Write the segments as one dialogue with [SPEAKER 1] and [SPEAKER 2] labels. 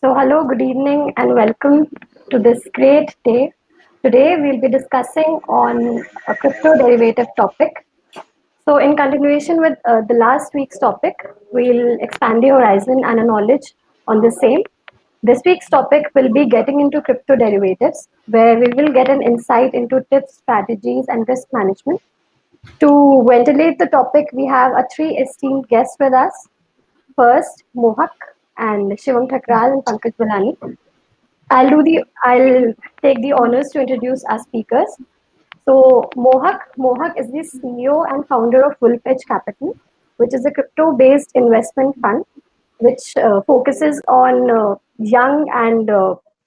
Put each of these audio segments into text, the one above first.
[SPEAKER 1] Hello, good evening, and welcome to this great day. Today, we'll be discussing on a crypto derivative topic. In continuation with the last week's topic, we'll expand the horizon and a knowledge on the same. This week's topic will be getting into crypto derivatives, where we will get an insight into tips, strategies, and risk management. To ventilate the topic, we have a three esteemed guests with us. First, Mohak and Shivam Thakral and Pankaj Balani. I'll take the honors to introduce our speakers. Mohak is the CEO and founder of Wolf Edge Capital, which is a crypto-based investment fund which focuses on young and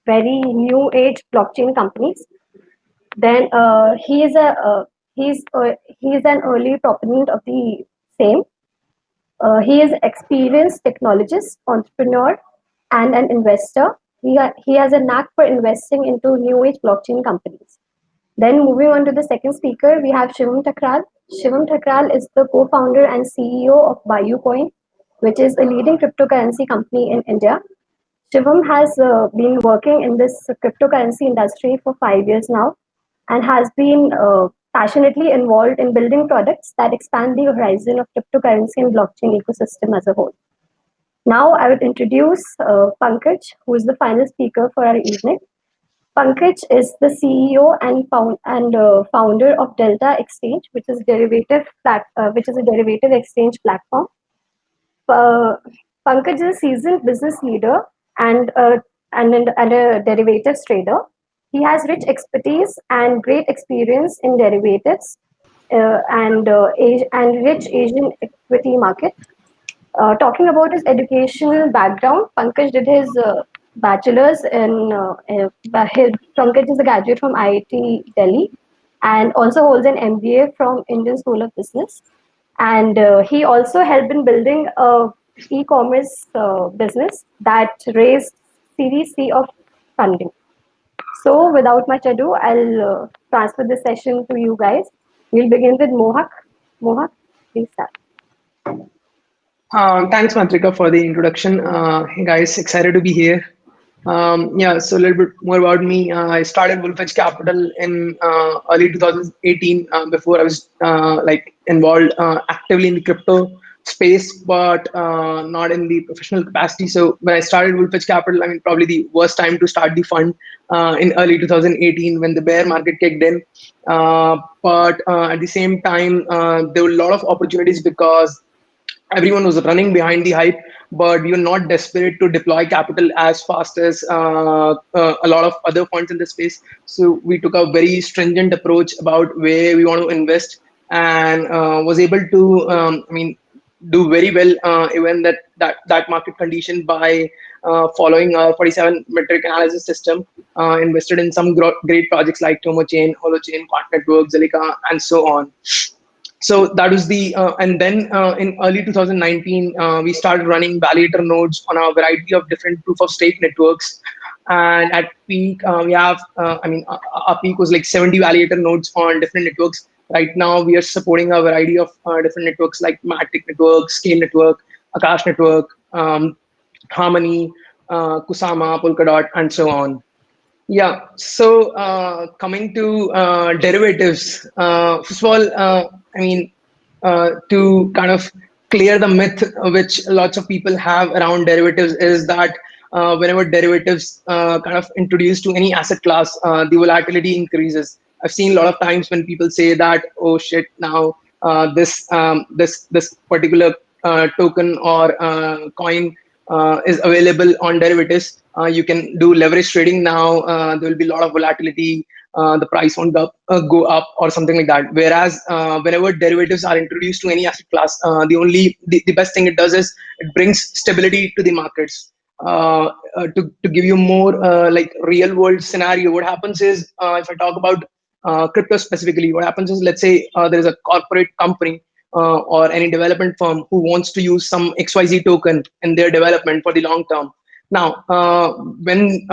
[SPEAKER 1] very new age blockchain companies. Then he is an early proponent of the same. He is an experienced technologist, entrepreneur, and an investor. He has a knack for investing into new age blockchain companies. Then moving on to the second speaker, we have Shivam Thakral. Shivam Thakral is the co-founder and CEO of BayuCoin, which is a leading cryptocurrency company in India. Shivam has been working in this cryptocurrency industry for 5 years now and has been passionately involved in building products that expand the horizon of cryptocurrency and blockchain ecosystem as a whole. Now I would introduce Pankaj, who is the final speaker for our evening. Pankaj is the CEO and founder of Delta Exchange, which is a derivative exchange platform. Uh, Pankaj is a seasoned business leader and and a derivatives trader. He has rich expertise and great experience in derivatives and rich Asian equity market. Talking about his educational background, Pankaj did his bachelor's Pankaj is a graduate from IIT Delhi and also holds an MBA from Indian School of Business. And he also helped in building a e-commerce business that raised Series C of funding. So, without much ado, I'll transfer the session to you guys. We'll begin with Mohak. Mohak, please start.
[SPEAKER 2] Thanks, Mantrika, for the introduction. Hey guys, excited to be here. Yeah, so a little bit more about me. I started Wolfedge Capital in early 2018. Before I was like involved actively in the crypto space, but not in the professional capacity. So when I started Wolfedge Capital, I mean, probably the worst time to start the fund in early 2018 when the bear market kicked in. But at the same time, there were a lot of opportunities because everyone was running behind the hype, but we were not desperate to deploy capital as fast as a lot of other funds in the space. So we took a very stringent approach about where we want to invest and was able to, do very well even that market condition by following a 47 metric analysis system. Invested in some great projects like TomoChain, HoloChain, Quant Network, Zilliqa, and so on. So that was the and then in early 2019 we started running validator nodes on a variety of different proof of stake networks, and at peak we have our peak was like 70 validator nodes on different networks. Right now we are supporting a variety of different networks like Matic Network, Scale Network, Akash Network, Harmony, Kusama, Polkadot, and so on. Yeah. So coming to derivatives, first of all, to kind of clear the myth which lots of people have around derivatives is that whenever derivatives kind of introduced to any asset class, the volatility increases. I've seen a lot of times when people say that, oh shit, now this particular token or coin is available on derivatives. You can do leverage trading now. There will be a lot of volatility. The price won't go up or something like that. Whereas whenever derivatives are introduced to any asset class, the best thing it does is it brings stability to the markets. To give you more like real world scenario, what happens is if I talk about crypto specifically, what happens is, let's say there is a corporate company or any development firm who wants to use some XYZ token in their development for the long term. Now, when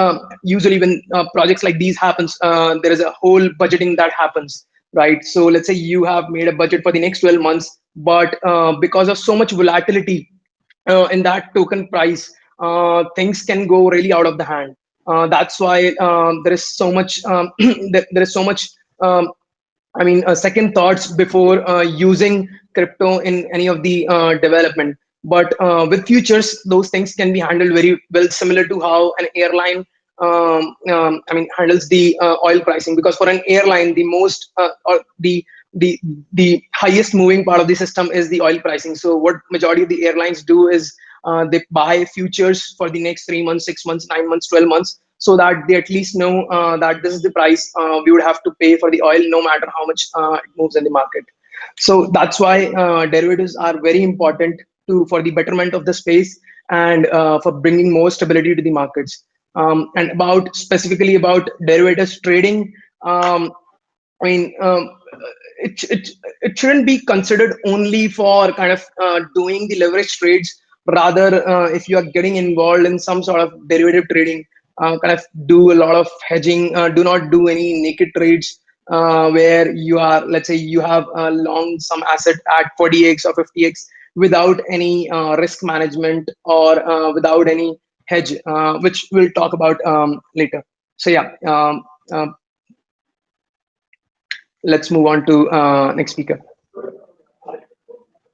[SPEAKER 2] usually when projects like these happens, there is a whole budgeting that happens, right? So let's say you have made a budget for the next 12 months, but because of so much volatility in that token price, things can go really out of the hand. That's why there is so much there is so much um, second thoughts before using crypto in any of the development. But with futures, those things can be handled very well, similar to how an airline, handles the oil pricing. Because for an airline, the most or the the highest moving part of the system is the oil pricing. So what majority of the airlines do is they buy futures for the next 3 months, 6 months, 9 months, 12 months, so that they at least know that this is the price we would have to pay for the oil, no matter how much it moves in the market. So that's why derivatives are very important to for the betterment of the space, and for bringing more stability to the markets. And about specifically about derivatives trading, um, I mean, it shouldn't be considered only for kind of doing the leverage trades. Rather, if you are getting involved in some sort of derivative trading, kind of do a lot of hedging. Do not do any naked trades where you are, let's say, you have long some asset at 40x or 50x without any risk management, or without any hedge, which we'll talk about later. So yeah. Let's move on to next speaker.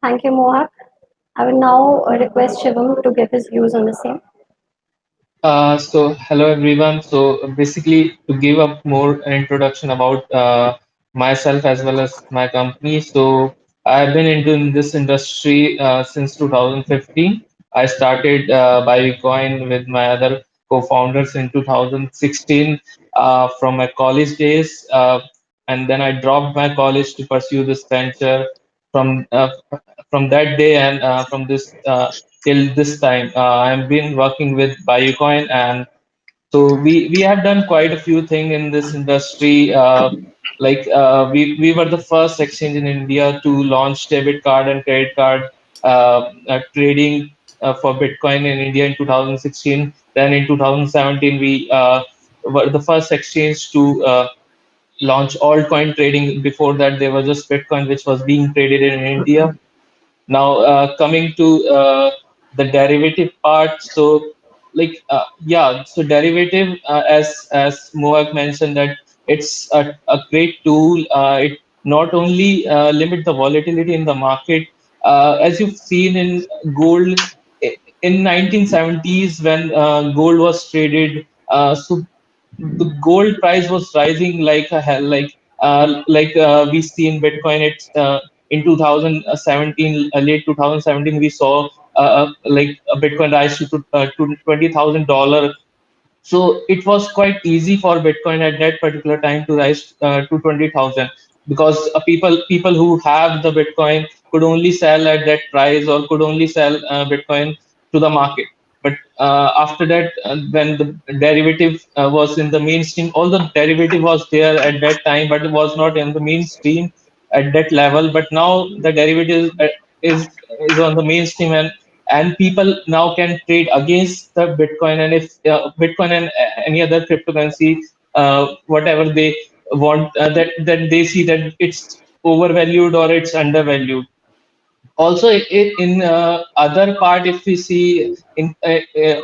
[SPEAKER 1] Thank you, Mohak. I will now request Shivam to give his views on the same.
[SPEAKER 3] So hello everyone. So basically, to give up more introduction about myself as well as my company. So I've been into this industry since 2015. I started Bitcoin with my other co-founders in 2016 from my college days, and then I dropped my college to pursue this venture. From from that day and from this till this time. I've been working with Biocoin, and so we have done quite a few things in this industry. We were the first exchange in India to launch debit card and credit card trading for Bitcoin in India in 2016. Then in 2017 we were the first exchange to launch altcoin trading. Before that, there was just Bitcoin which was being traded in India. Now, coming to the derivative part, so so derivative, as Mohak mentioned, that it's a great tool. It not only limit the volatility in the market, as you've seen in gold in 1970s when gold was traded. So the gold price was rising like a hell, we see in Bitcoin. It's in 2017, late 2017, we saw a Bitcoin rise to $20,000. So it was quite easy for Bitcoin at that particular time to rise to 20,000, because people who have the Bitcoin could only sell at that price, or could only sell Bitcoin to the market. But after that, when the derivative was in the mainstream, all the derivative was there at that time, but it was not in the mainstream at that level. But now the derivative is on the mainstream, and people now can trade against the Bitcoin. And if Bitcoin and any other cryptocurrency, whatever they want, that they see that it's overvalued or it's undervalued. Also, in other part, if we see in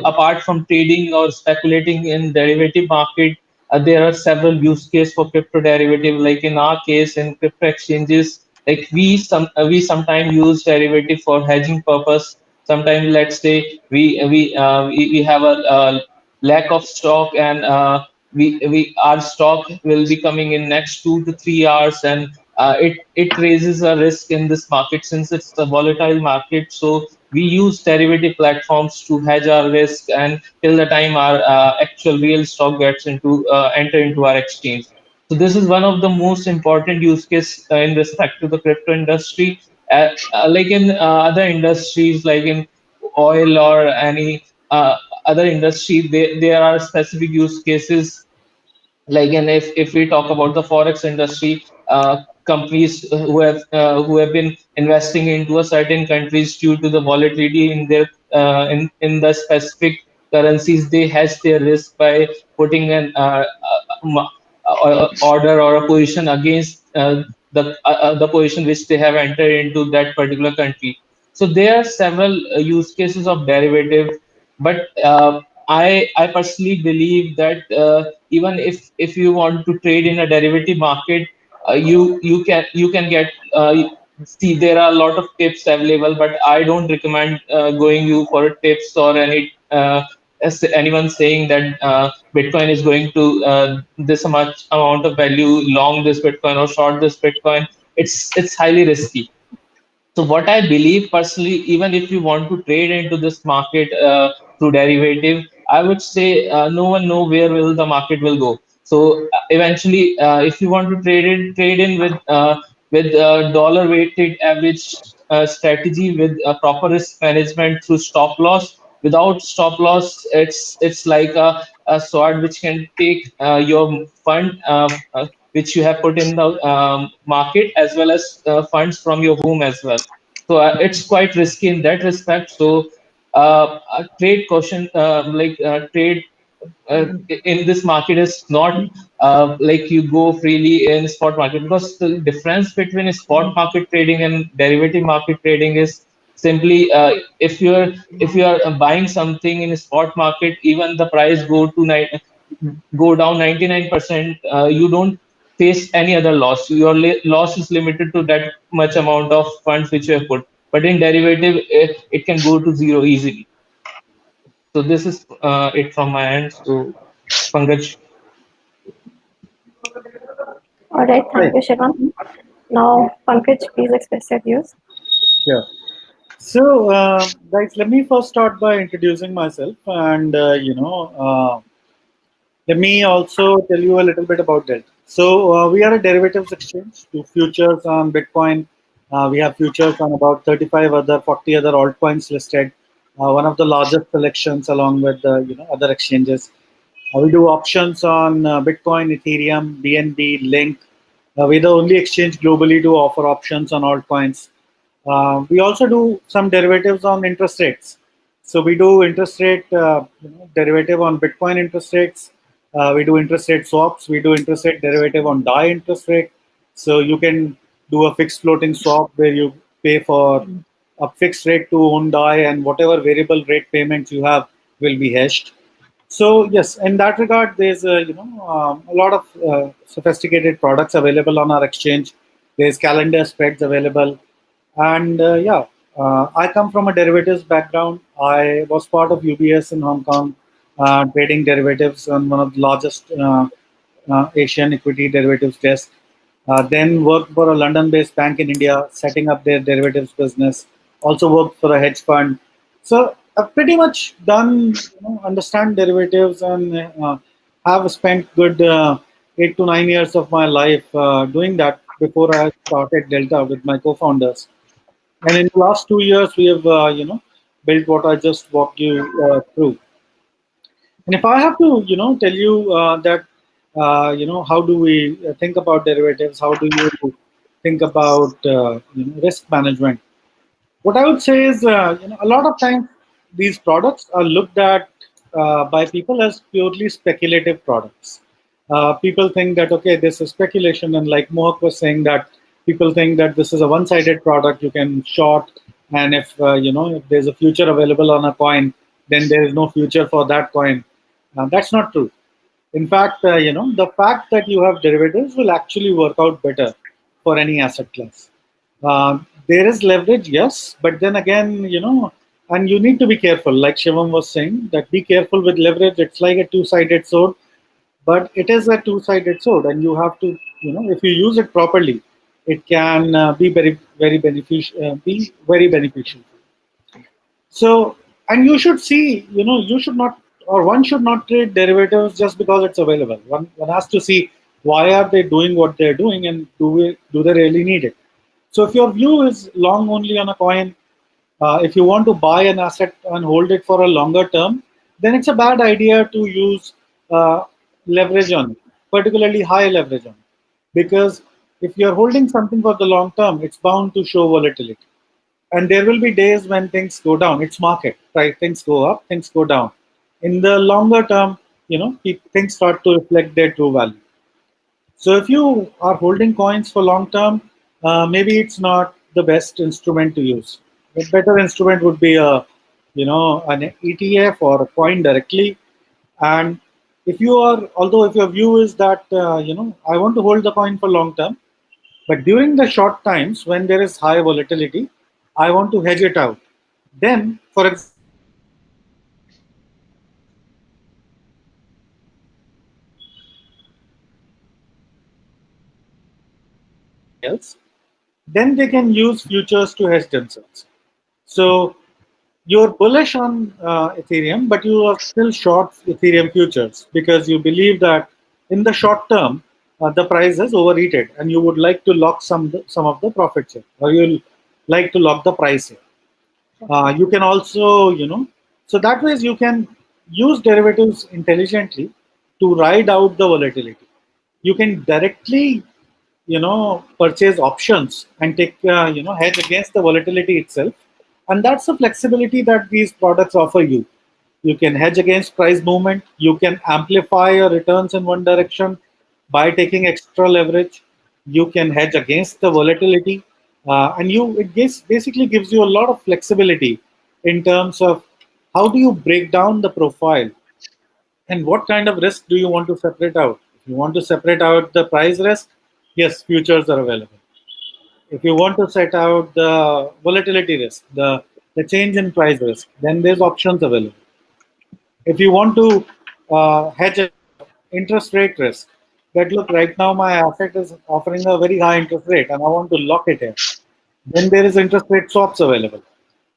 [SPEAKER 3] apart from trading or speculating in derivative market, there are several use case for crypto derivative. Like in our case, in crypto exchanges, like we sometimes use derivative for hedging purpose. Sometimes, let's say we have a lack of stock, and we our stock will be coming in next 2 to 3 hours, and it raises a risk in this market since it's a volatile market. So we use derivative platforms to hedge our risk, and till the time our actual real stock gets into enter into our exchange. So this is one of the most important use case in respect to the crypto industry. Like in other industries, like in oil or any other industry, there are specific use cases. Like, and if we talk about the forex industry, companies who have been investing into a certain countries due to the volatility in their in the specific currencies, they hedge their risk by putting an order or a position against the position which they have entered into that particular country. So there are several use cases of derivative. But I personally believe that even if you want to trade in a derivative market, you can get see, there are a lot of tips available, but I don't recommend going you for tips or any as anyone saying that Bitcoin is going to this much amount of value, long this Bitcoin or short this Bitcoin. It's highly risky. So what I believe personally, even if you want to trade into this market through derivative, I would say no one know where will the market will go. So eventually, if you want to trade in with dollar weighted average strategy with proper risk management through stop loss. Without stop loss, it's like a sword which can take your fund which you have put in the market, as well as funds from your home as well. So it's quite risky in that respect. So a trade caution, trade in this market is not like you go freely in spot market, because the difference between spot market trading and derivative market trading is simply if you are buying something in a spot market, even the price go down 99%, you don't face any other loss. Your loss is limited to that much amount of funds which you have put. But in derivative, it can go to zero easily. So this is it from my end. So Pankaj.
[SPEAKER 1] All right, thank
[SPEAKER 4] Right.
[SPEAKER 1] you, Shivam. Now, Pankaj, please express your views.
[SPEAKER 4] Sure. So, guys, let me first start by introducing myself, and let me also tell you a little bit about Delta. So, we are a derivatives exchange to futures on Bitcoin. We have futures on about 35 other, 40 other altcoins listed. One of the largest selections along with other exchanges. We do options on Bitcoin, Ethereum, BNB, Link. We're the only exchange globally to offer options on altcoins. We also do some derivatives on interest rates. So we do interest rate derivative on Bitcoin interest rates. We do interest rate swaps. We do interest rate derivative on DAI interest rate. So you can do a fixed floating swap where you pay for a fixed rate to own DAI, and whatever variable rate payments you have will be hedged. So yes, in that regard, there's a lot of sophisticated products available on our exchange. There's calendar spreads available, and I come from a derivatives background. I was part of UBS in Hong Kong, trading derivatives on one of the largest Asian equity derivatives desk. Then worked for a London-based bank in India, setting up their derivatives business. Also worked for a hedge fund. So I've pretty much done, understand derivatives, and have spent good 8 to 9 years of my life doing that before I started Delta with my co-founders. And in the last 2 years, we have, built what I just walked you through. And if I have to, tell you that, how do we think about derivatives? How do you think about risk management? What I would say is, a lot of times these products are looked at by people as purely speculative products. People think that, okay, this is speculation, and like Mohak was saying, that people think that this is a one-sided product. You can short, and if if there's a future available on a coin, then there is no future for that coin. That's not true. In fact, the fact that you have derivatives will actually work out better for any asset class. There is leverage, yes, but then again, and you need to be careful. Like Shivam was saying, that be careful with leverage. It's like a two-sided sword, but it is a two-sided sword, and you have to, if you use it properly, it can be very, very beneficial. Be very beneficial. So, and you should see, you should not, or one should not trade derivatives just because it's available. One has to see why are they doing what they're doing, and do they really need it? So, if your view is long only on a coin, if you want to buy an asset and hold it for a longer term, then it's a bad idea to use leverage on it, particularly high leverage on it, because if you're holding something for the long term, it's bound to show volatility. And there will be days when things go down. It's market, right? Things go up, things go down. In the longer term, things start to reflect their true value. So if you are holding coins for long term, maybe it's not the best instrument to use. A better instrument would be a an ETF or a coin directly. And if you are, although if your view is that, I want to hold the coin for long term, but during the short times when there is high volatility, I want to hedge it out. Then, for example, else, then they can use futures to hedge themselves. So you're bullish on Ethereum, but you are still short Ethereum futures because you believe that in the short term the price is overheated, and you would like to lock some of the profits here, or you'll like to lock the price here. You can also, so that ways you can use derivatives intelligently to ride out the volatility. You can directly, purchase options and take, hedge against the volatility itself. And that's the flexibility that these products offer you. You can hedge against price movement. You can amplify your returns in one direction by taking extra leverage. You can hedge against the volatility, and basically gives you a lot of flexibility in terms of how do you break down the profile and what kind of risk do you want to separate out. If you want to separate out the price risk, yes, futures are available. If you want to set out the volatility risk, the change in price risk, then there's options available. If you want to hedge interest rate risk, that look, right now my asset is offering a very high interest rate and I want to lock it in, then there is interest rate swaps available.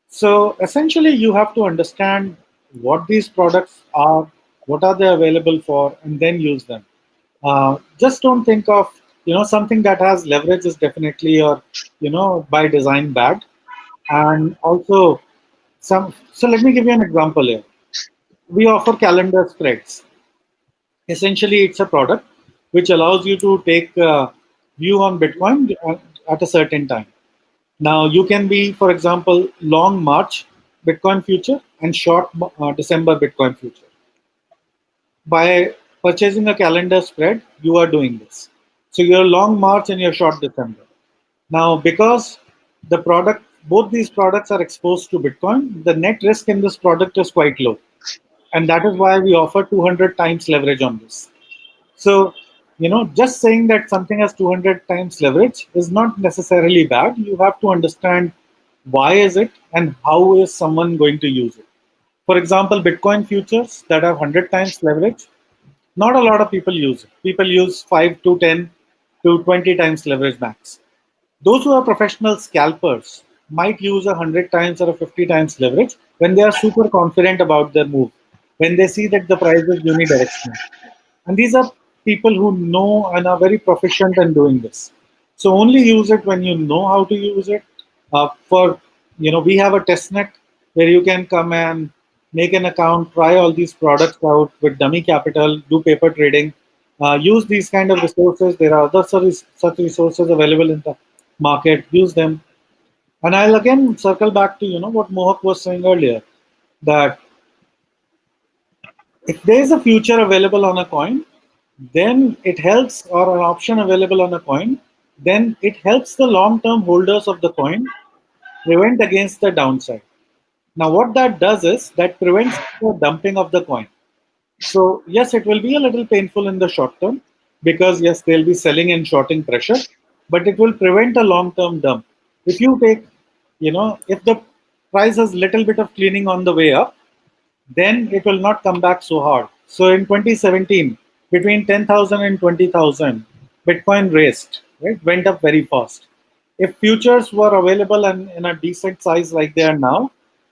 [SPEAKER 4] So essentially you have to understand what these products are, what are they available for, and then use them. Just don't think of, something that has leverage is definitely, or by design, bad. And also so let me give you an example here. We offer calendar spreads. Essentially, it's a product which allows you to take a view on Bitcoin at a certain time. Now, you can be, for example, long March Bitcoin future and short December Bitcoin future. By purchasing a calendar spread, you are doing this. So you're long March and you're short December. Now, because both these products are exposed to Bitcoin, the net risk in this product is quite low. And that is why we offer 200 times leverage on this. So, just saying that something has 200 times leverage is not necessarily bad. You have to understand why is it and how is someone going to use it. For example, Bitcoin futures that have 100 times leverage, not a lot of people use it. People use 5 to 10 to 20 times leverage max. Those who are professional scalpers might use 100 times or a 50 times leverage when they are super confident about their move, when they see that the price is unidirectional. And these are people who know and are very proficient in doing this. So only use it when you know how to use it. We have a test net where you can come and make an account, try all these products out with dummy capital, do paper trading, use these kind of resources. There are other such resources available in the market. Use them. And I'll again circle back to what Mohak was saying earlier, that if there is a future available on a coin, then it helps, or an option available on a coin, then it helps the long-term holders of the coin prevent against the downside. Now, what that does is that prevents the dumping of the coin. So yes, it will be a little painful in the short term because yes, they'll be selling and shorting pressure, but it will prevent a long-term dump. If you take, if the price has little bit of cleaning on the way up, then it will not come back so hard. So in 2017, between 10,000 and 20,000, Bitcoin raced, right? Went up very fast. If futures were available and in a decent size like they are now,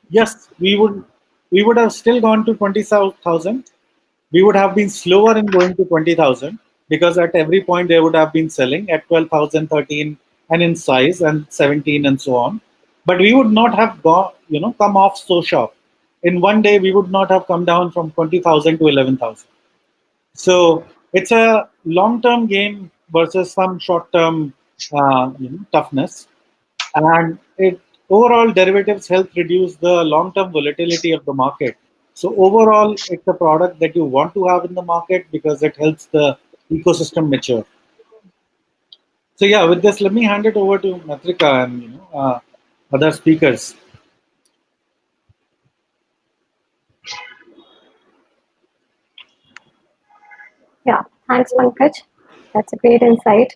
[SPEAKER 4] yes, we would have still gone to 20,000. We would have been slower in going to 20,000 because at every point they would have been selling at 12,000, 13, and in size and 17 and so on. But we would not have come off so sharp. In one day, we would not have come down from 20,000 to 11,000. So it's a long-term game versus some short-term toughness. And overall, derivatives help reduce the long-term volatility of the market. So overall, it's a product that you want to have in the market because it helps the ecosystem mature. So yeah, with this, let me hand it over to Matrika and other speakers.
[SPEAKER 1] Yeah, thanks, Pankaj. That's a great insight.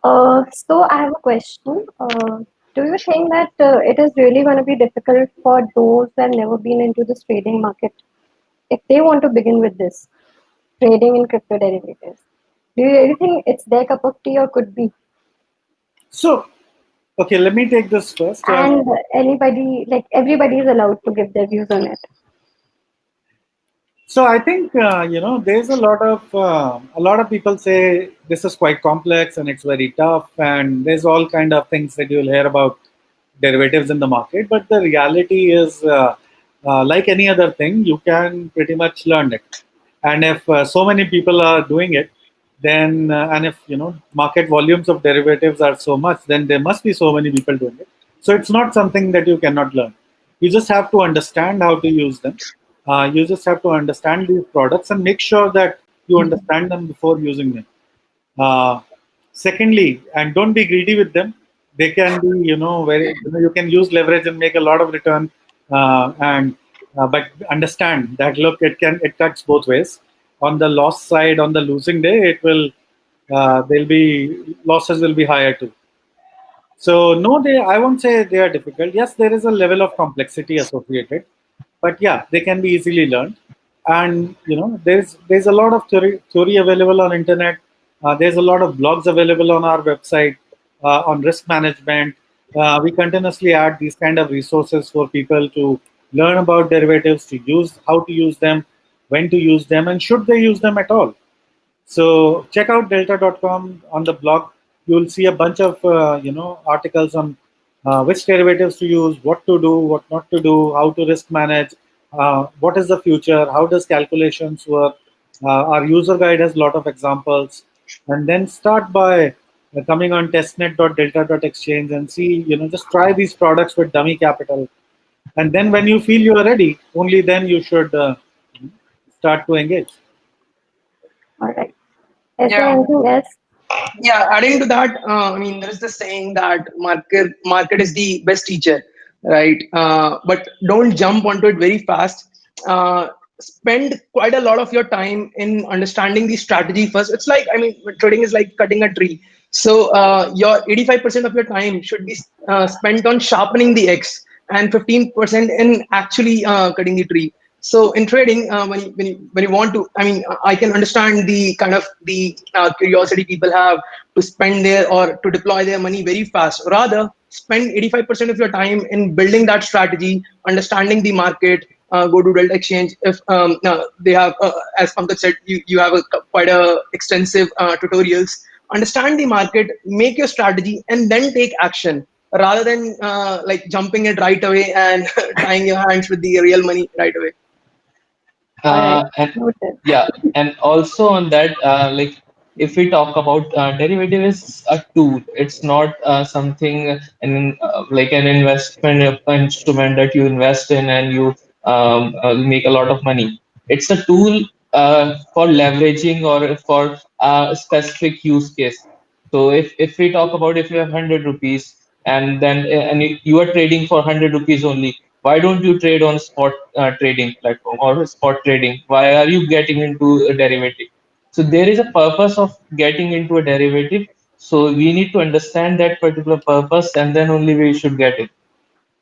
[SPEAKER 1] So I have a question. Do you think that it is really going to be difficult for those who have never been into this trading market if they want to begin with this trading in crypto derivatives? Do you really think it's their cup of tea or could be?
[SPEAKER 4] So, okay, let me take this first.
[SPEAKER 1] And anybody, like everybody, is allowed to give their views on it.
[SPEAKER 4] So I think there's a lot of people say this is quite complex and it's very tough, and there's all kind of things that you'll hear about derivatives in the market. But the reality is, like any other thing, you can pretty much learn it. And if so many people are doing it, then and if market volumes of derivatives are so much, then there must be so many people doing it. So it's not something that you cannot learn. You just have to understand how to use them. You just have to understand these products and make sure that you understand them before using them. Uh, Secondly, and don't be greedy with them. They can be, you can use leverage and make a lot of return, and but understand that look, it cuts both ways. On the loss side, on the losing day, there'll be losses will be higher too. So no, I won't say they are difficult. Yes, there is a level of complexity associated, but yeah, they can be easily learned. And there's a lot of theory available on internet. There's a lot of blogs available on our website on risk management. We continuously add these kind of resources for people to learn about derivatives, to use how to use them, when to use them, and should they use them at all. So check out delta.com on the blog. You will see a bunch of articles on which derivatives to use, what to do, what not to do, how to risk manage, what is the future, how does calculations work. Our user guide has a lot of examples, and then start by coming on testnet.delta.exchange and see, just try these products with dummy capital, and then when you feel you are ready, only then you should start to engage.
[SPEAKER 1] All right. Is there
[SPEAKER 2] Yeah.
[SPEAKER 1] anything else?
[SPEAKER 2] Yeah, adding to that, I mean, there is this saying that market is the best teacher, right? But don't jump onto it very fast. Spend quite a lot of your time in understanding the strategy first. It's like, I mean, trading is like cutting a tree. So your 85% of your time should be spent on sharpening the X and 15% in actually cutting the tree. So in trading, when you want to, I mean, I can understand the kind of the curiosity people have to spend their or to deploy their money very fast. Rather, spend 85% of your time in building that strategy, understanding the market. Go to Delta Exchange. If they have, as Pankaj said, you have quite a extensive tutorials. Understand the market, make your strategy, and then take action rather than like jumping it right away and tying your hands with the real money right away.
[SPEAKER 1] All right.
[SPEAKER 3] And
[SPEAKER 1] Noted.
[SPEAKER 3] yeah, and also on that, like if we talk about derivative is a tool, it's not something like an investment instrument that you invest in and you make a lot of money. It's a tool for leveraging or for a specific use case. So if we talk about if you have 100 rupees and then and you are trading for 100 rupees only, why don't you trade on spot trading platform or spot trading? Why are you getting into a derivative? So there is a purpose of getting into a derivative. So we need to understand that particular purpose and then only we should get it.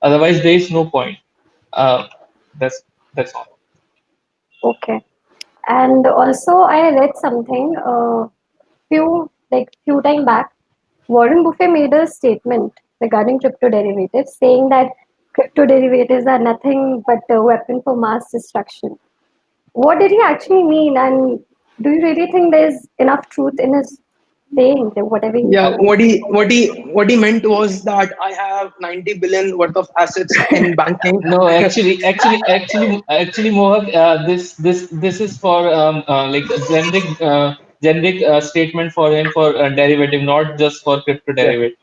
[SPEAKER 3] Otherwise, there is no point. Uh, that's that's all.
[SPEAKER 1] Okay. And also, I read something few time back. Warren Buffett made a statement regarding crypto derivatives, saying that crypto derivatives are nothing but a weapon for mass destruction. What did he actually mean? And do you really think there's enough truth in his saying, whatever he
[SPEAKER 2] Yeah,
[SPEAKER 1] said?
[SPEAKER 2] what he meant was that I have 90 billion worth of assets in banking.
[SPEAKER 3] No, actually, Mohak, this is for like a generic statement for him for derivative, not just for crypto
[SPEAKER 2] Yeah,
[SPEAKER 3] derivative.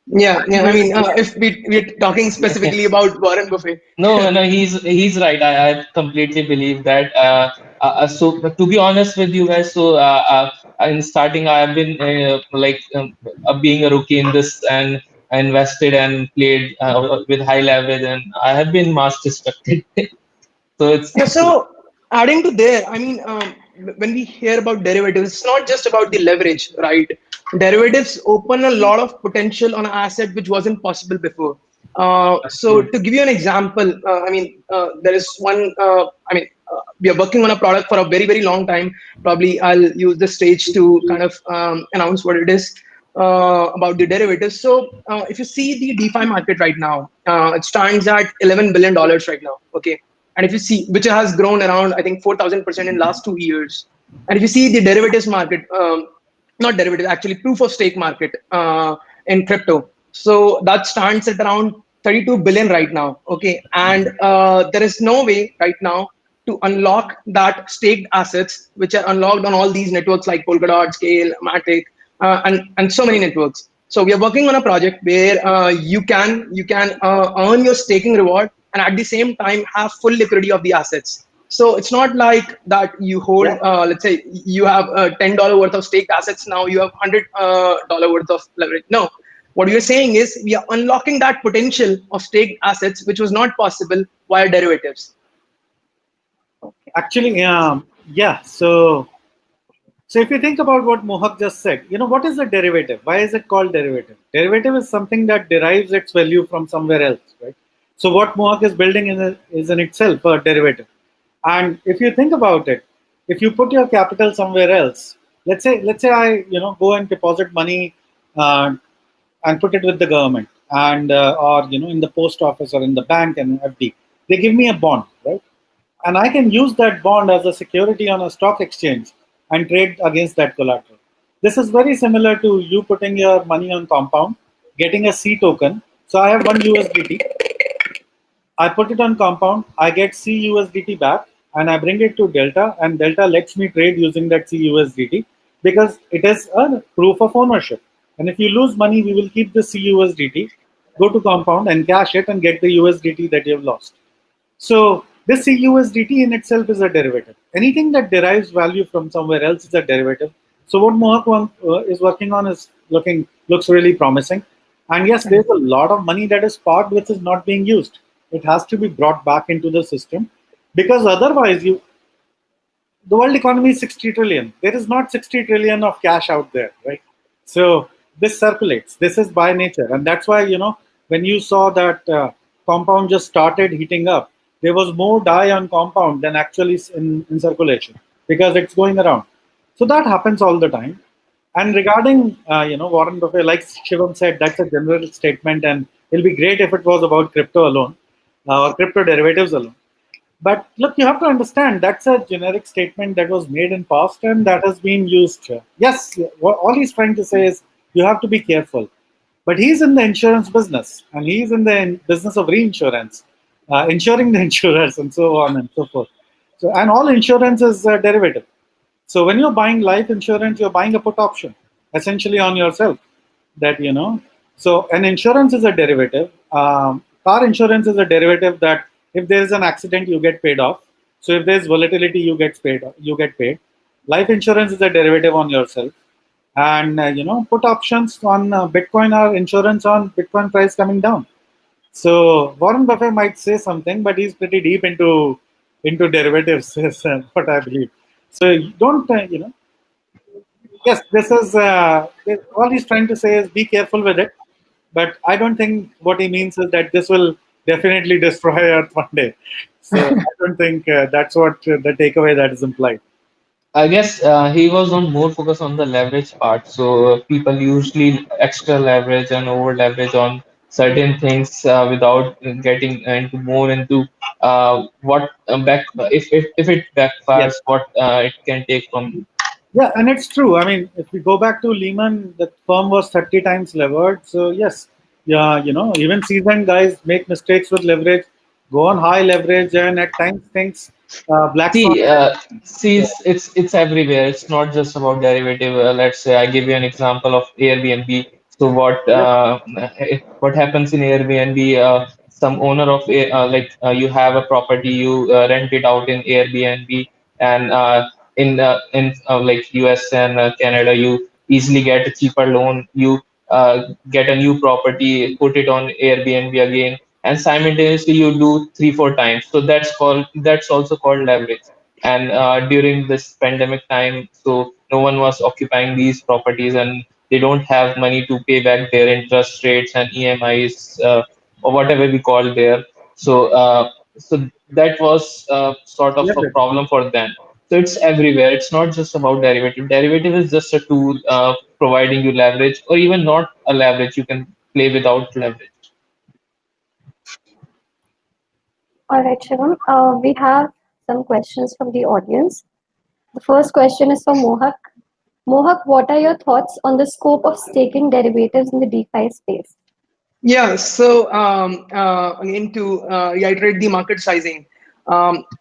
[SPEAKER 2] yeah. I mean, if we're talking specifically about Warren Buffett.
[SPEAKER 3] No, he's right. I completely believe that. So to be honest with you guys, so in starting, I have been being a rookie in this, and I invested and played with high leverage, and I have been mass destructed. So it's
[SPEAKER 2] Yeah, so adding to there, I mean, when we hear about derivatives, it's not just about the leverage, right? Derivatives open a lot of potential on an asset which wasn't possible before. So
[SPEAKER 3] Absolutely.
[SPEAKER 2] to give you an example, there is one. We are working on a product for a very very long time. Probably I'll use the stage to kind of announce what it is about the derivatives. So if you see the DeFi market right now, it stands at $11 billion right now. Okay, and if you see, which has grown around, I think 4,000% in last 2 years. And if you see the derivatives market, not derivatives, actually proof of stake market in crypto, so that stands at around 32 billion right now. Okay, and there is no way right now to unlock that staked assets, which are unlocked on all these networks like Polkadot, Scale, Matic, and so many networks. So we are working on a project where you can earn your staking reward and at the same time have full liquidity of the assets. So it's not like that you hold,
[SPEAKER 4] Yeah.
[SPEAKER 2] let's say you have $10 worth of staked assets, now you have $100 worth of leverage. No, what you're saying is we are unlocking that potential of staked assets, which was not possible via derivatives.
[SPEAKER 4] Actually, yeah. So if you think about what Mohak just said, what is a derivative? Why is it called derivative? Derivative is something that derives its value from somewhere else, right? So what Mohak is building is in itself a derivative. And if you think about it, if you put your capital somewhere else, let's say I go and deposit money uh, and put it with the government and or in the post office or in the bank and FD, they give me a bond, right? And I can use that bond as a security on a stock exchange and trade against that collateral. This is very similar to you putting your money on Compound, getting a C token. So I have one USDT. I put it on Compound, I get CUSDT back, and I bring it to Delta, and Delta lets me trade using that CUSDT because it is a proof of ownership. And if you lose money, we will keep the CUSDT, go to Compound and cash it and get the USDT that you've lost. So this CUSDT in itself is a derivative. Anything that derives value from somewhere else is a derivative. So what Mohak is working on is looks really promising. And yes, there's a lot of money that is parked which is not being used. It has to be brought back into the system because otherwise the world economy is 60 trillion. There is not 60 trillion of cash out there, right? So this circulates. This is by nature. And that's why, when you saw that Compound just started heating up, there was more DAI on Compound than actually in circulation because it's going around. So that happens all the time. And regarding, Warren Buffett, like Shivam said, that's a general statement, and it'll be great if it was about crypto alone or crypto derivatives alone. But look, you have to understand that's a generic statement that was made in past and that has been used. Yes, all he's trying to say is you have to be careful. But he's in the insurance business and he's in the business of reinsurance, insuring the insurers and so on and so forth. So, and all insurance is derivative. So when you're buying life insurance, you're buying a put option essentially on yourself. So an insurance is a derivative. Car insurance is a derivative that if there is an accident, you get paid off. So if there's volatility, you get paid. You get paid. Life insurance is a derivative on yourself, and put options on Bitcoin are insurance on Bitcoin price coming down. So Warren Buffett might say something, but he's pretty deep into derivatives, is what I believe. So you don't, yes, this is all he's trying to say is be careful with it. But I don't think what he means is that this will definitely destroy Earth one day. So I don't think that's what the takeaway that is implied.
[SPEAKER 3] I guess he was on more focus on the leverage part. So people usually extra leverage and over leverage on certain things without getting into more into what back if it
[SPEAKER 4] Yes.
[SPEAKER 3] backfires, what it can take from.
[SPEAKER 4] Yeah, and it's true. I mean, if we go back to Lehman, the firm was 30 times levered. So yes, yeah, even seasoned guys make mistakes with leverage, go on high leverage, and at times things black swan.
[SPEAKER 3] See,
[SPEAKER 4] Yeah.
[SPEAKER 3] it's everywhere. It's not just about derivative. Let's say I give you an example of Airbnb. So
[SPEAKER 4] Yes.
[SPEAKER 3] what happens in Airbnb? Some owner of you have a property, you rent it out in Airbnb, and in like US and Canada, you easily get a cheaper loan. You get a new property, put it on Airbnb again, and simultaneously you do 3 4 times. So that's also called leverage. And during this pandemic time, so no one was occupying these properties, and they don't have money to pay back their interest rates and EMIs, or whatever we call there. So that was sort of a
[SPEAKER 4] Leverage.
[SPEAKER 3] problem for them. So it's everywhere. It's not just about derivative. Derivative is just a tool providing you leverage, or even not a leverage. You can play without leverage.
[SPEAKER 1] All right, Shivam. We have some questions from the audience. The first question is from Mohak. Mohak, what are your thoughts on the scope of staking derivatives in the DeFi space?
[SPEAKER 2] Yeah, so again, to reiterate the market sizing,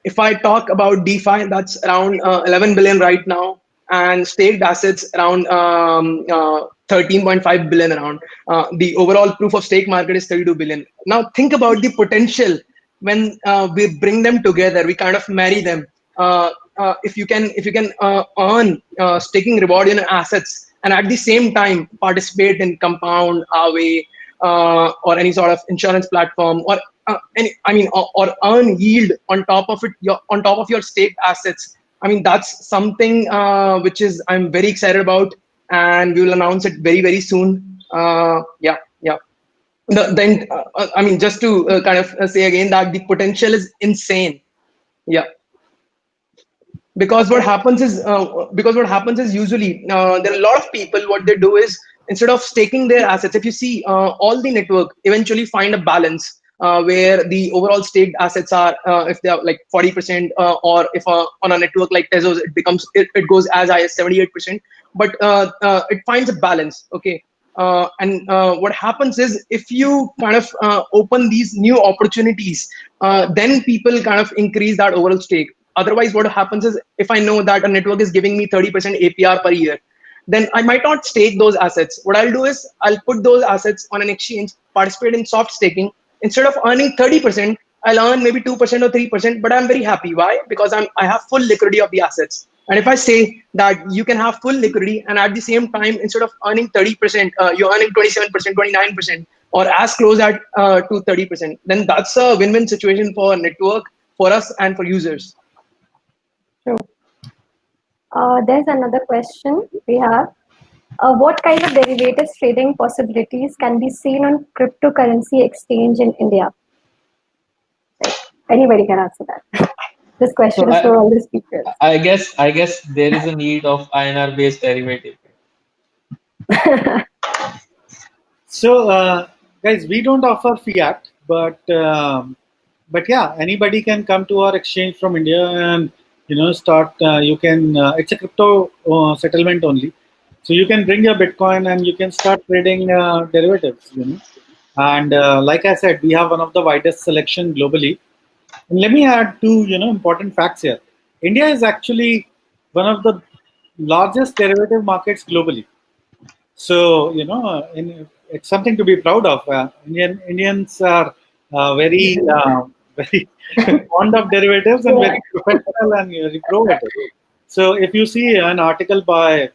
[SPEAKER 2] if I talk about DeFi, that's around 11 billion right now, and staked assets around 13.5 billion around. The overall proof of stake market is 32 billion. Now, think about the potential when we bring them together, we kind of marry them. If you can earn staking reward in assets and at the same time participate in Compound, Aave, or any sort of insurance platform, or or earn yield on top of it, on top of your staked assets. I mean, that's something which is I'm very excited about, and we will announce it very very soon. Yeah. Then I mean, just to kind of say again that the potential is insane. Yeah,
[SPEAKER 1] Okay.
[SPEAKER 2] because what happens is usually there are a lot of people, what they do is instead of staking their assets, if you see all the network eventually find a balance where the overall staked assets are if they are like 40%, or if on a network like Tezos it goes as high as 78%, but it finds a balance. Okay. And what happens is if you kind of open these new opportunities, then people kind of increase that overall stake. Otherwise, what happens is if I know that a network is giving me 30% APR per year, then I might not stake those assets. What I'll do is I'll put those assets on an exchange, participate in soft staking. Instead of earning 30%, I'll earn maybe 2% or 3%, but I'm very happy. Why? Because I have full liquidity of the assets. And if I say that you can have full liquidity and at the same time, instead of earning 30%, you're earning 27%, 29%, or as close at to 30%, then that's a win-win situation for network, for us, and for users.
[SPEAKER 1] True. There's another question we have. What kind of derivatives trading possibilities can be seen on cryptocurrency exchange in India? Anybody can answer that. This question
[SPEAKER 3] So
[SPEAKER 1] is for all the speakers.
[SPEAKER 3] I guess there is a need of INR based derivative.
[SPEAKER 4] So, guys, we don't offer fiat, but yeah, anybody can come to our exchange from India and start. You can. It's a crypto settlement only, so you can bring your Bitcoin and you can start trading derivatives. And like I said, we have one of the widest selection globally. And let me add two important facts here. India is actually one of the largest derivative markets globally. So it's something to be proud of. Indians are very very fond of derivatives and very professional and very pro at it. So if you see an article by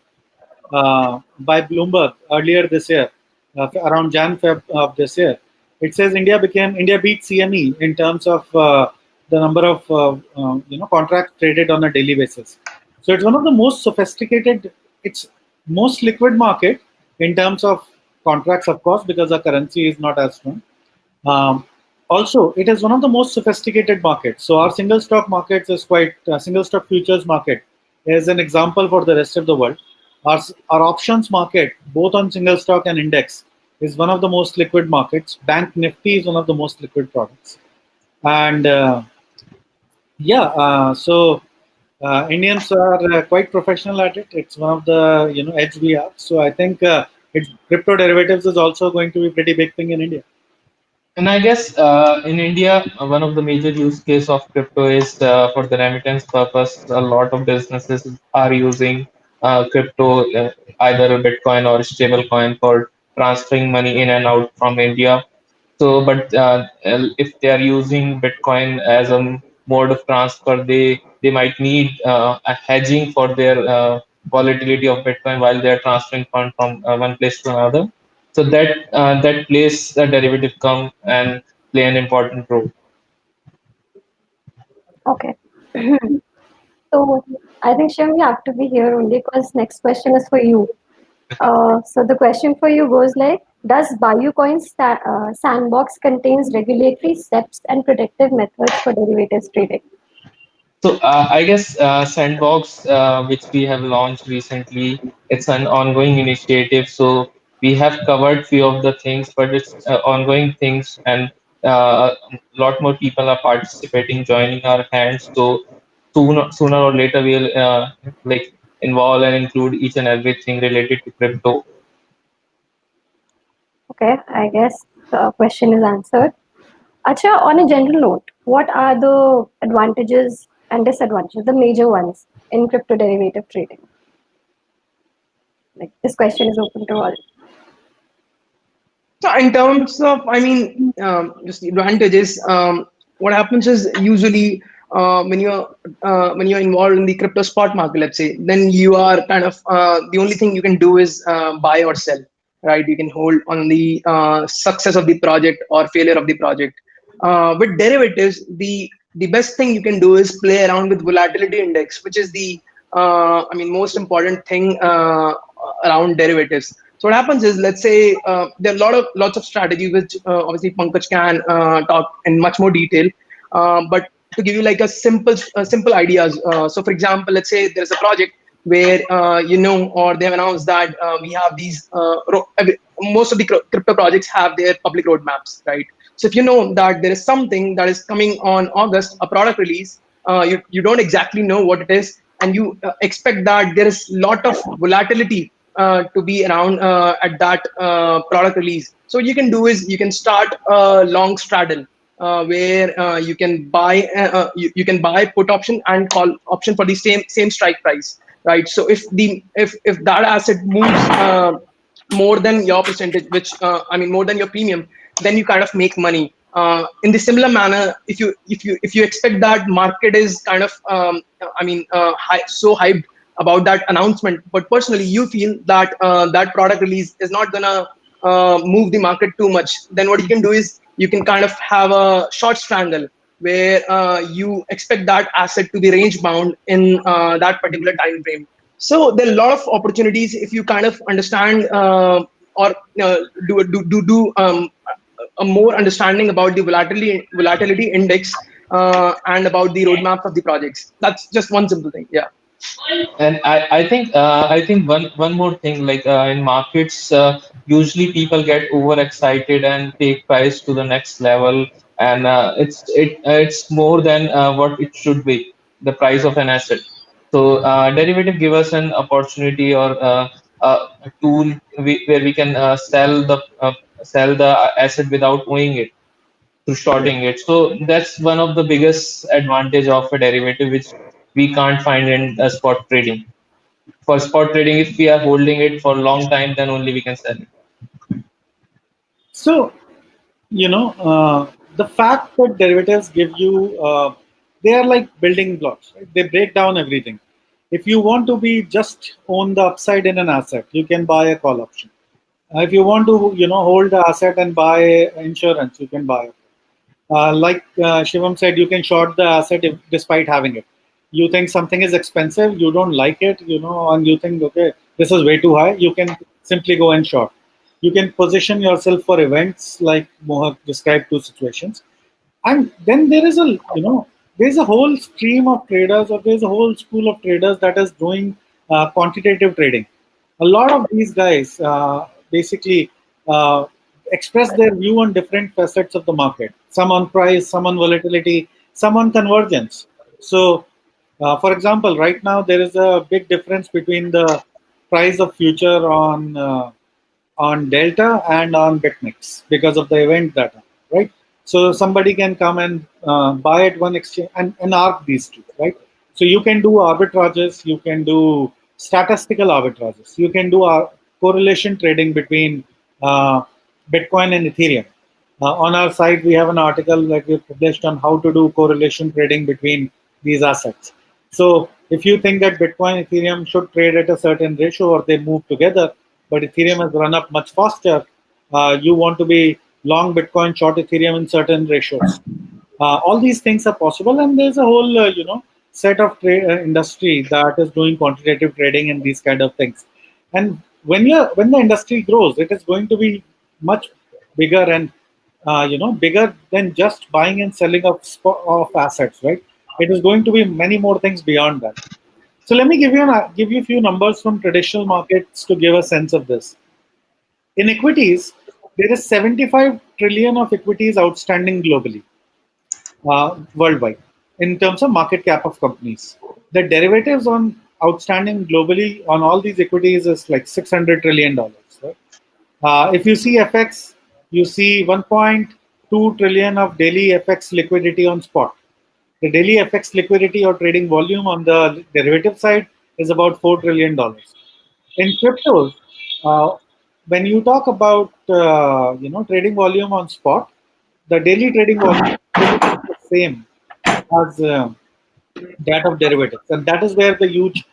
[SPEAKER 4] Bloomberg earlier this year, around Jan-Feb of this year, it says India beat CME in terms of the number of contracts traded on a daily basis. So it's one of the most sophisticated, it's most liquid market in terms of contracts, of course, because the currency is not as strong. Also, it is one of the most sophisticated markets. So our single stock markets is quite single stock futures market is an example for the rest of the world. Our options market, both on single stock and index, is one of the most liquid markets. Bank Nifty is one of the most liquid products, and so Indians are quite professional at it. It's one of the edge we have. So I think crypto derivatives is also going to be pretty big thing in India.
[SPEAKER 3] And I guess in India, one of the major use case of crypto is for the remittance purpose. A lot of businesses are using crypto, either a Bitcoin or a stable coin, for transferring money in and out from India. So, but if they are using Bitcoin as a mode of transfer, they might need a hedging for their volatility of Bitcoin while they are transferring fund from one place to another. So that place the derivative come and play an important role.
[SPEAKER 1] Okay. So I think Shivam, you have to be here only because next question is for you. So the question for you goes like, does BioCoin sandbox contains regulatory steps and protective methods for derivatives trading?
[SPEAKER 3] So I guess Sandbox, which we have launched recently, it's an ongoing initiative. So we have covered few of the things, but it's ongoing things, and a lot more people are participating, joining our hands. So sooner or later, we'll like involve and include each and everything related to crypto.
[SPEAKER 1] Okay, I guess the question is answered. Acha, on a general note, what are the advantages and disadvantages, the major ones in crypto derivative trading? Like this question is open to all.
[SPEAKER 2] So in terms of, just the advantages, what happens is usually when you're involved in the crypto spot market, let's say, then you are kind of the only thing you can do is buy or sell, right? You can hold on the success of the project or failure of the project. With derivatives, the best thing you can do is play around with volatility index, which is the most important thing around derivatives. So what happens is, let's say there are lots of strategies which obviously Pankaj can talk in much more detail. But to give you like a simple ideas. So for example, let's say there's a project where or they've announced that we have these most of the crypto projects have their public roadmaps, right? So if you know that there is something that is coming on August, a product release, you don't exactly know what it is, and you expect that there is lot of volatility to be around at that product release. So what you can do is you can start a long straddle where you can buy you can buy put option and call option for the same strike price, right? So if that asset moves more than your percentage, which more than your premium, then you kind of make money. In the similar manner, if you expect that market is kind of so hyped about that announcement, but personally you feel that that product release is not gonna move the market too much, then what you can do is you can kind of have a short strangle where you expect that asset to be range bound in that particular time frame. So there are a lot of opportunities if you kind of understand or do a more understanding about the volatility index and about the roadmaps of the projects. That's just one simple thing. Yeah.
[SPEAKER 3] And I think one more thing, like in markets, usually people get overexcited and take price to the next level, and it's more than what it should be, the price of an asset. So derivative give us an opportunity or a tool where we can sell the asset without owning it through shorting it. So that's one of the biggest advantage of a derivative, which we can't find in spot trading. For spot trading, if we are holding it for a long time, then only we can sell it.
[SPEAKER 4] So, the fact that derivatives give you, they are like building blocks, right? They break down everything. If you want to be just own the upside in an asset, you can buy a call option. If you want to, hold the asset and buy insurance, you can buy it. Like Shivam said, you can short the asset despite having it. You think something is expensive, you don't like it, and you think, okay, this is way too high, you can simply go and short. You can position yourself for events like Mohak described two situations. And then there's a whole stream of traders, or there's a whole school of traders that is doing quantitative trading. A lot of these guys basically express their view on different facets of the market, some on price, some on volatility, some on convergence. So, for example, right now there is a big difference between the price of future on Delta and on BitMEX because of the event data, right? So somebody can come and buy at one exchange and arc these two, right? So you can do arbitrages, you can do statistical arbitrages, you can do correlation trading between Bitcoin and Ethereum. On our site, we have an article that we published on how to do correlation trading between these assets. So if you think that Bitcoin, Ethereum should trade at a certain ratio or they move together, but Ethereum has run up much faster, you want to be long Bitcoin, short Ethereum in certain ratios. All these things are possible, and there's a whole, set of industry that is doing quantitative trading and these kind of things. And when the industry grows, it is going to be much bigger and bigger than just buying and selling of assets, right? It is going to be many more things beyond that. So let me give you a few numbers from traditional markets to give a sense of this. In equities, there is 75 trillion of equities outstanding globally, worldwide, in terms of market cap of companies. The derivatives on outstanding globally on all these equities is like $600 trillion. Right? If you see FX, you see 1.2 trillion of daily FX liquidity on spot. The daily FX liquidity or trading volume on the derivative side is about $4 trillion. In cryptos, uh, when you talk about trading volume on spot, the daily trading volume is the same as that of derivatives, and that is where the huge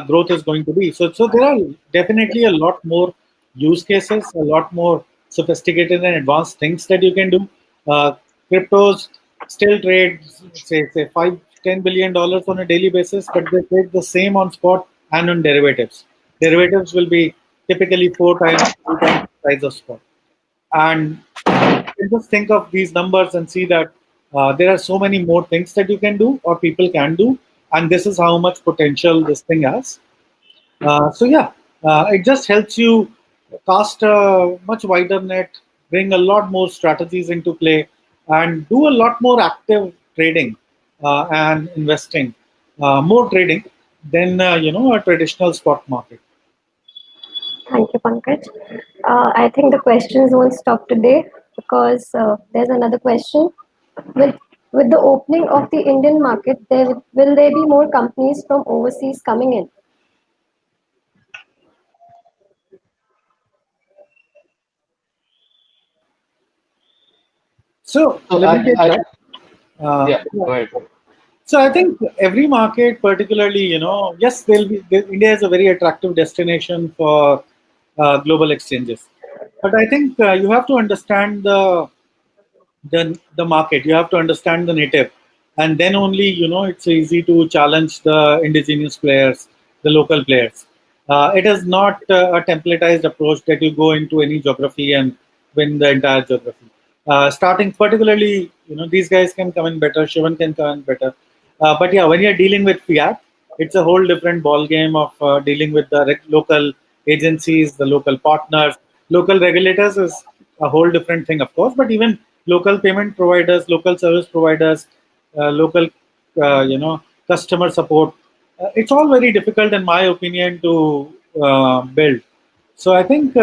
[SPEAKER 4] growth is going to be. So there are definitely a lot more use cases, a lot more sophisticated and advanced things that you can do. Cryptos still trade say $5-10 billion on a daily basis, but they trade the same on spot and on derivatives. Derivatives will be typically 4 times, 3 times the size of spot. And you just think of these numbers and see that there are so many more things that you can do or people can do, and this is how much potential this thing has. It just helps you cast a much wider net, bring a lot more strategies into play, and do a lot more active trading and investing, more trading than a traditional spot market.
[SPEAKER 1] Thank you, Pankaj. I think the questions won't stop today because there's another question. With with the opening of the Indian market, will there be more companies from overseas coming in?
[SPEAKER 4] So
[SPEAKER 3] So
[SPEAKER 4] let me take
[SPEAKER 3] I
[SPEAKER 4] that. Uh,
[SPEAKER 3] yeah, go ahead.
[SPEAKER 4] So I think every market, particularly, yes, India is a very attractive destination for global exchanges. But I think you have to understand the market. You have to understand the native, and then only it's easy to challenge the indigenous players, the local players. It is not a templatized approach that you go into any geography and win the entire geography. Starting particularly, these guys can come in better. Shivan can come in better. But yeah, when you're dealing with fiat, it's a whole different ball game of dealing with the local agencies, the local partners, local regulators is a whole different thing, of course. But even local payment providers, local service providers, local, customer support, it's all very difficult, in my opinion, to build. So I think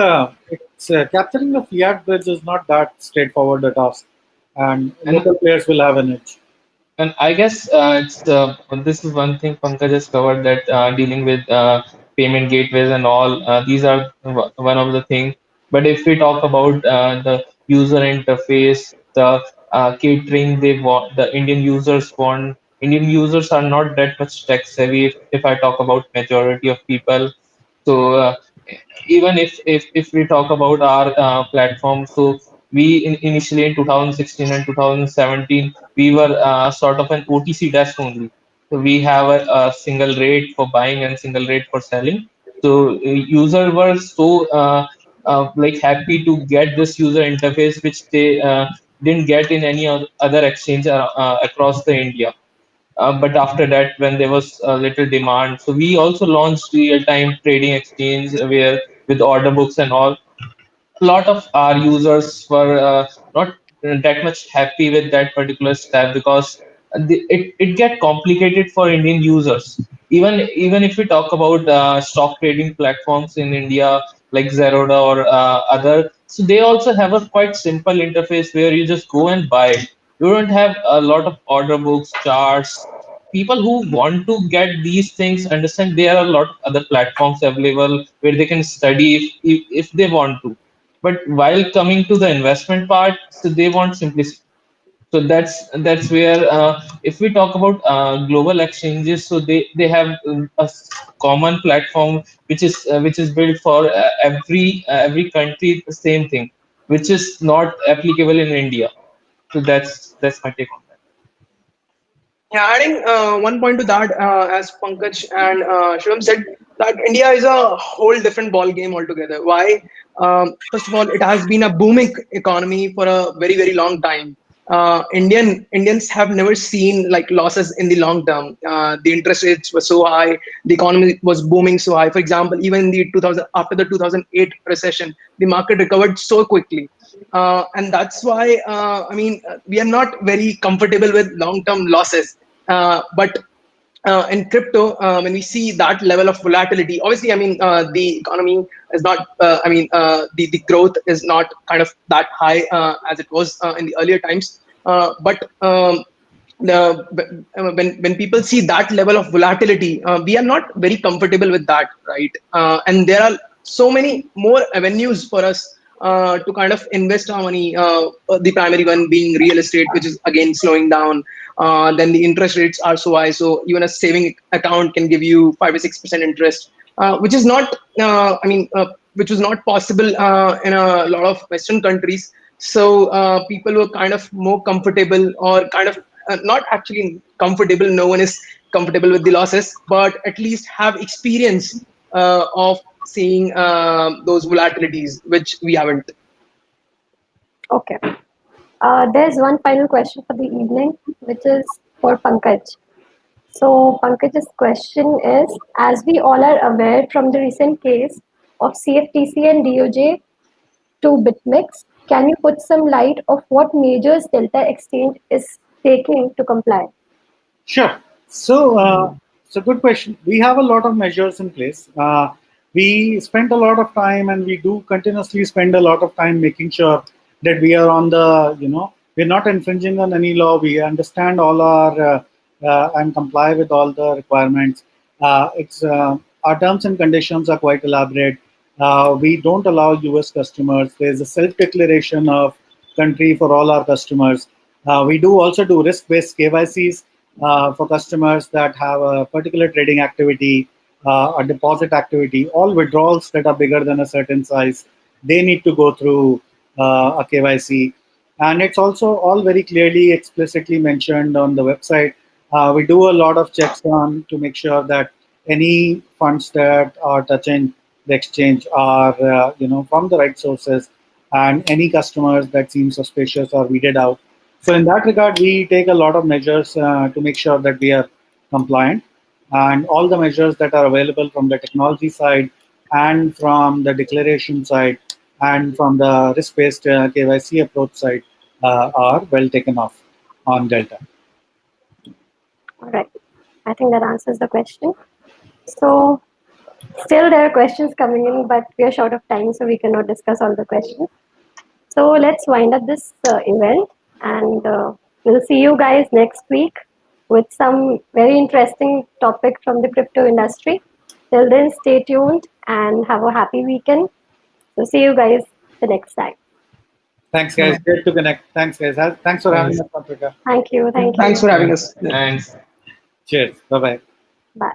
[SPEAKER 4] it's capturing the fiat bridge is not that straightforward a task, and
[SPEAKER 3] And
[SPEAKER 4] local players will have an edge.
[SPEAKER 3] And I guess this is one thing Pankaj has covered, that dealing with payment gateways and all, these are one of the things. But if we talk about the user interface, the catering they want, the Indian users want. Indian users are not that much tech savvy. If I talk about majority of people, so even if we talk about our platform, so initially in 2016 and 2017 we were sort of an OTC desk only. So we have a single rate for buying and single rate for selling. So user were so like happy to get this user interface which they didn't get in any other exchange across the India. But after that, when there was a little demand, so we also launched real-time trading exchange where with order books and all. A lot of our users were not that much happy with that particular step because it get complicated for Indian users. Even if we talk about stock trading platforms in India like Zerodha or other, so they also have a quite simple interface where you just go and buy. You don't have a lot of order books, charts. People who want to get these things understand there are a lot of other platforms available where they can study if they want to. But while coming to the investment part, so they want simplicity. So that's where if we talk about global exchanges, so they have common platform which is built for every country, the same thing, which is not applicable in India. So that's my take on that.
[SPEAKER 2] Yeah, adding one point to that, as Pankaj and Shivam said, that India is a whole different ball game altogether. Why? First of all, it has been a booming economy for a very very long time. Indians have never seen like losses in the long term. The interest rates were so high, the economy was booming so high. For example, even in the 2000 after the 2008 recession, the market recovered so quickly. And that's why we are not very comfortable with long-term losses. But in crypto, when we see that level of volatility, obviously, the economy is not. The growth is not kind of that high as it was in the earlier times. But when people see that level of volatility, we are not very comfortable with that, right? And there are so many more avenues for us to kind of invest our money. The primary one being real estate, which is again slowing down. Then the interest rates are so high, so even a saving account can give you 5 or 6% interest, which is not, which was not possible in a lot of Western countries. So people were kind of more comfortable, or kind of not actually comfortable. No one is comfortable with the losses, but at least have experience of seeing those volatilities, which we haven't.
[SPEAKER 1] Okay. There's one final question for the evening, which is for Pankaj. So Pankaj's question is, as we all are aware from the recent case of CFTC and DOJ to BitMEX, can you put some light of what measures Delta Exchange is taking to comply?
[SPEAKER 4] Sure. So, it's a good question. We have a lot of measures in place. We spent a lot of time, and we do continuously spend a lot of time making sure that we are on the, we're not infringing on any law. We understand all our and comply with all the requirements. It's Our terms and conditions are quite elaborate. We don't allow US customers. There's a self-declaration of country for all our customers. We do also do risk-based KYCs for customers that have a particular trading activity, a deposit activity, all withdrawals that are bigger than a certain size. They need to go through a KYC. And it's also all very clearly, explicitly mentioned on the website. We do a lot of checks on to make sure that any funds that are touching the exchange are from the right sources, and any customers that seem suspicious are weeded out. So in that regard, we take a lot of measures to make sure that we are compliant, and all the measures that are available from the technology side and from the declaration side and from the risk-based KYC approach side are well taken off on Delta.
[SPEAKER 1] All right. I think that answers the question. So still there are questions coming in, but we are short of time, so we cannot discuss all the questions. So let's wind up this event, and we'll see you guys next week with some very interesting topic from the crypto industry. Till then, stay tuned and have a happy weekend. So see you guys the next time.
[SPEAKER 4] Thanks, guys. Great to connect. Thanks, guys. Thanks for having us, Patrika.
[SPEAKER 1] Thank you. Thank you.
[SPEAKER 2] Thanks for having us.
[SPEAKER 3] Thanks.
[SPEAKER 4] Cheers. Bye-bye.
[SPEAKER 1] Bye.